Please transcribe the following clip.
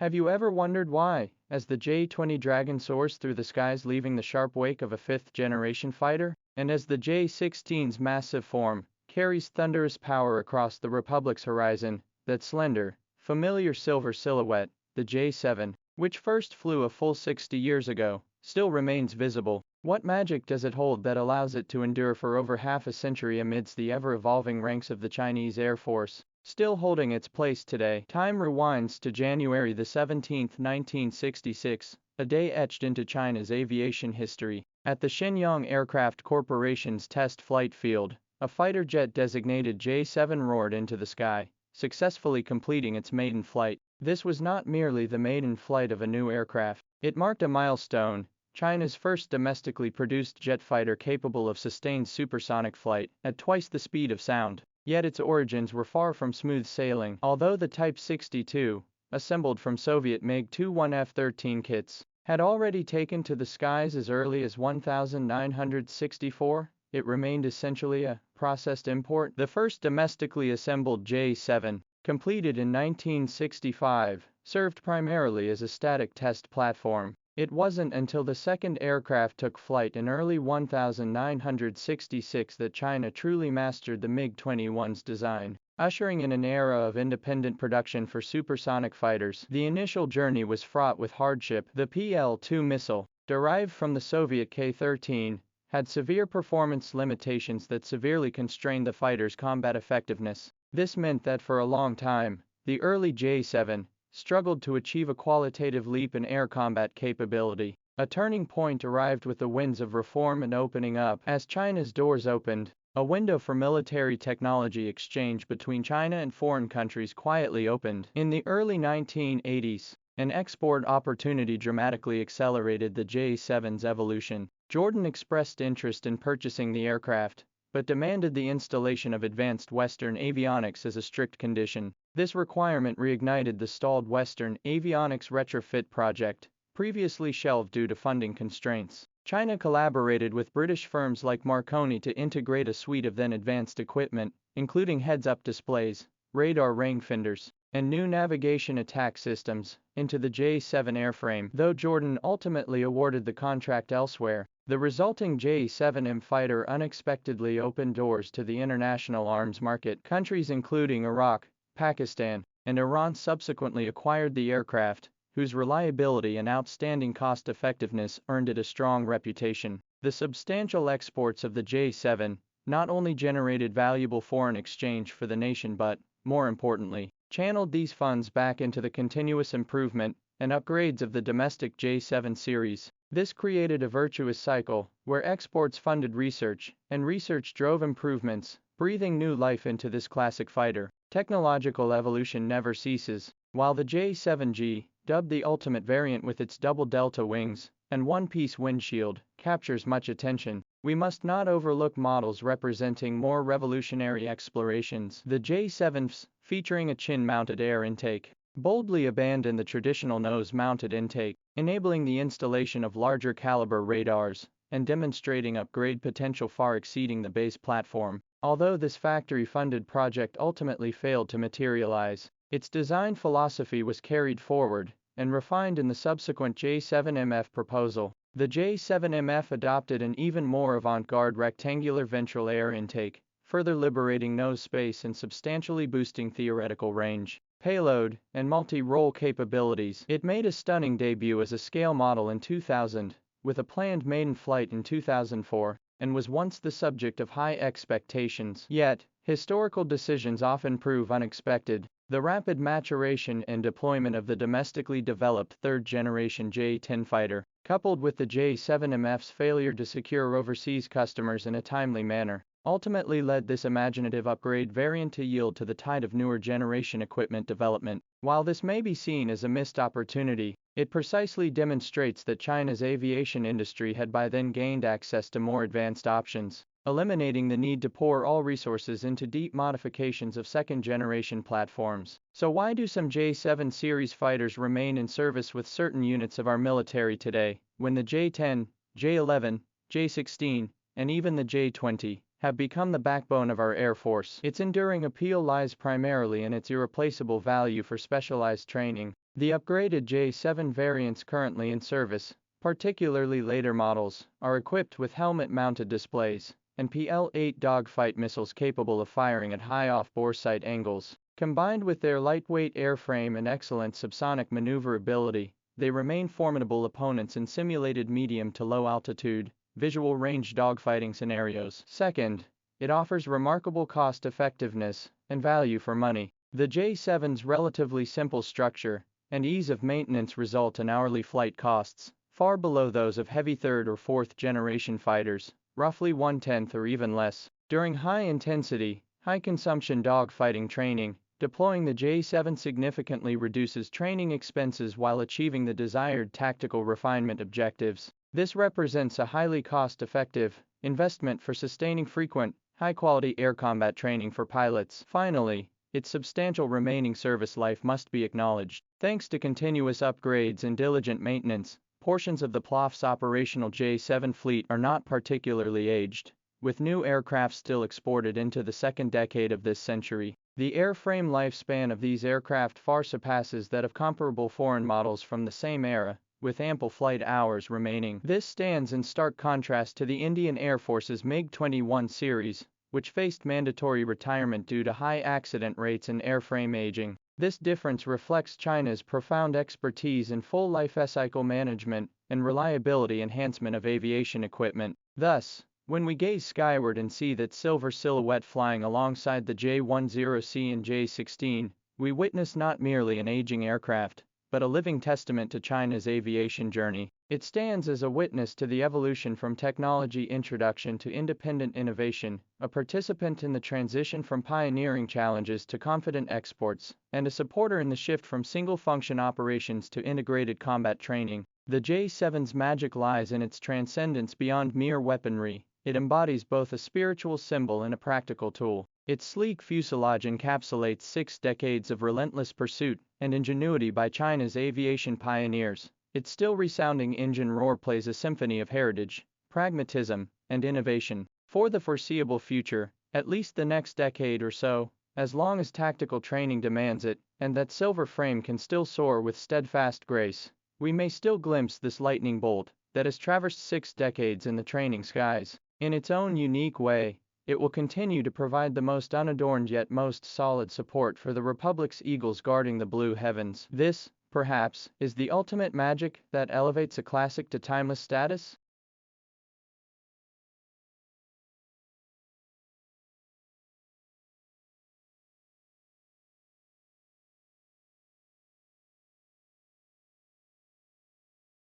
Have you ever wondered why, as the J-20 Dragon soars through the skies leaving the sharp wake of a fifth-generation fighter, and as the J-16's massive form carries thunderous power across the Republic's horizon, that slender, familiar silver silhouette, the J-7, which first flew a full 60 years ago, still remains visible? What magic does it hold that allows it to endure for over half a century amidst the ever-evolving ranks of the Chinese Air Force? Still holding its place today. Time rewinds to January the 17th, 1966, a day etched into China's aviation history. At the Shenyang Aircraft Corporation's test flight field, a fighter jet designated J-7 roared into the sky, successfully completing its maiden flight. This was not merely the maiden flight of a new aircraft. It marked a milestone, China's first domestically produced jet fighter capable of sustained supersonic flight at twice the speed of sound. Yet its origins were far from smooth sailing. Although the Type 62, assembled from Soviet MiG-21 F-13 kits, had already taken to the skies as early as 1964, it remained essentially a processed import. The first domestically assembled J-7, completed in 1965, served primarily as a static test platform. It wasn't until the second aircraft took flight in early 1966 that China truly mastered the MiG-21's design, ushering in an era of independent production for supersonic fighters. The initial journey was fraught with hardship. The PL-2 missile, derived from the Soviet K-13, had severe performance limitations that severely constrained the fighter's combat effectiveness. This meant that for a long time, the early J-7 struggled to achieve a qualitative leap in air combat capability. A turning point arrived with the winds of reform and opening up. As China's doors opened, a window for military technology exchange between China and foreign countries quietly opened. In the early 1980s, an export opportunity dramatically accelerated the J-7's evolution. Jordan expressed interest in purchasing the aircraft, but demanded the installation of advanced Western avionics as a strict condition. This requirement reignited the stalled Western avionics retrofit project, previously shelved due to funding constraints. China collaborated with British firms like Marconi to integrate a suite of then-advanced equipment, including heads-up displays, radar rangefinders, and new navigation attack systems, into the J-7 airframe. Though Jordan ultimately awarded the contract elsewhere, the resulting J-7M fighter unexpectedly opened doors to the international arms market. Countries including Iraq, Pakistan, and Iran subsequently acquired the aircraft, whose reliability and outstanding cost-effectiveness earned it a strong reputation. The substantial exports of the J-7 not only generated valuable foreign exchange for the nation but, more importantly, channeled these funds back into the continuous improvement and upgrades of the domestic J-7 series. This created a virtuous cycle, where exports funded research, and research drove improvements, breathing new life into this classic fighter. Technological evolution never ceases. While the J-7G, dubbed the ultimate variant with its double delta wings and one-piece windshield, captures much attention, we must not overlook models representing more revolutionary explorations. The J-7s, featuring a chin-mounted air intake, boldly abandoned the traditional nose-mounted intake, enabling the installation of larger caliber radars and demonstrating upgrade potential far exceeding the base platform. Although this factory-funded project ultimately failed to materialize, its design philosophy was carried forward and refined in the subsequent J-7MF proposal. The J-7MF adopted an even more avant-garde rectangular ventral air intake, further liberating nose space and substantially boosting theoretical range, payload, and multi-role capabilities. It made a stunning debut as a scale model in 2000, with a planned maiden flight in 2004, and was once the subject of high expectations. Yet, historical decisions often prove unexpected. The rapid maturation and deployment of the domestically developed third-generation J-10 fighter, coupled with the J-7MF's failure to secure overseas customers in a timely manner, ultimately led this imaginative upgrade variant to yield to the tide of newer generation equipment development. While this may be seen as a missed opportunity, it precisely demonstrates that China's aviation industry had by then gained access to more advanced options, eliminating the need to pour all resources into deep modifications of second-generation platforms. So why do some J-7 series fighters remain in service with certain units of our military today, when the J-10, J-11, J-16, and even the J-20 have become the backbone of our Air Force? Its enduring appeal lies primarily in its irreplaceable value for specialized training, The upgraded J-7 variants currently in service, particularly later models, are equipped with helmet-mounted displays and PL-8 dogfight missiles capable of firing at high off-bore sight angles. Combined with their lightweight airframe and excellent subsonic maneuverability, they remain formidable opponents in simulated medium to low altitude, visual range dogfighting scenarios. Second, it offers remarkable cost-effectiveness and value for money. The J-7's relatively simple structure and ease of maintenance result in hourly flight costs far below those of heavy third or fourth generation fighters, roughly one-tenth or even less. During high-intensity, high-consumption dogfighting training, deploying the J-7 significantly reduces training expenses while achieving the desired tactical refinement objectives. This represents a highly cost-effective investment for sustaining frequent, high-quality air combat training for pilots. Finally, its substantial remaining service life must be acknowledged. Thanks to continuous upgrades and diligent maintenance, portions of the PLOF's operational J-7 fleet are not particularly aged, with new aircraft still exported into the second decade of this century. The airframe lifespan of these aircraft far surpasses that of comparable foreign models from the same era, with ample flight hours remaining. This stands in stark contrast to the Indian Air Force's MiG-21 series, which faced mandatory retirement due to high accident rates and airframe aging. This difference reflects China's profound expertise in full life cycle management and reliability enhancement of aviation equipment. Thus, when we gaze skyward and see that silver silhouette flying alongside the J-10C and J-16, we witness not merely an aging aircraft, but a living testament to China's aviation journey. It stands as a witness to the evolution from technology introduction to independent innovation, a participant in the transition from pioneering challenges to confident exports, and a supporter in the shift from single-function operations to integrated combat training. The J-7's magic lies in its transcendence beyond mere weaponry. It embodies both a spiritual symbol and a practical tool. Its sleek fuselage encapsulates 6 decades of relentless pursuit and ingenuity by China's aviation pioneers. Its still resounding engine roar plays a symphony of heritage, pragmatism, and innovation. For the foreseeable future, at least the next decade or so, as long as tactical training demands it, and that silver frame can still soar with steadfast grace, we may still glimpse this lightning bolt that has traversed 6 decades in the training skies. In its own unique way, it will continue to provide the most unadorned yet most solid support for the Republic's eagles guarding the blue heavens. This, perhaps, is the ultimate magic that elevates a classic to timeless status.